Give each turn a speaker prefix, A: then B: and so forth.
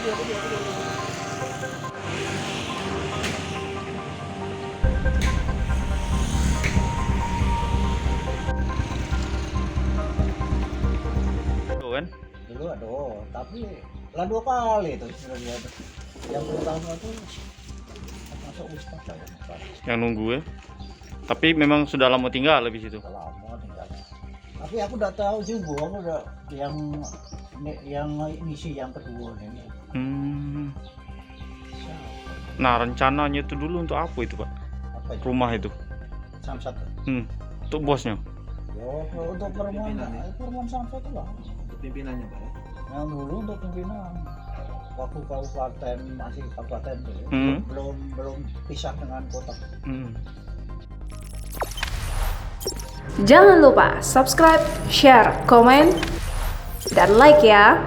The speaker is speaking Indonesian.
A: Tuh kan?
B: Dulu aduh, tapi lah 2 kali itu sudah dia tuh. Yang pertama tuh masuk Ustaz saya.
A: Yang nunggu ya. Tapi memang sudah lama tinggal lebih situ.
B: Udah lama tinggal. Tapi aku udah tahu juga, aku udah yang misi yang kedua ini. Siapa?
A: Nah, rencananya itu dulu untuk apa itu, Pak?
B: Apa itu?
A: Rumah itu.
B: Samsat.
A: Untuk bosnya.
B: Yo, untuk perumahan Samsat itu lah.
C: Untuk pimpinannya Pak ya.
B: Yang dulu untuk pimpinan. Waktu kabupaten masih kabupaten tuh, belum pisah dengan kota.
D: Jangan lupa subscribe, share, komen, dan like ya.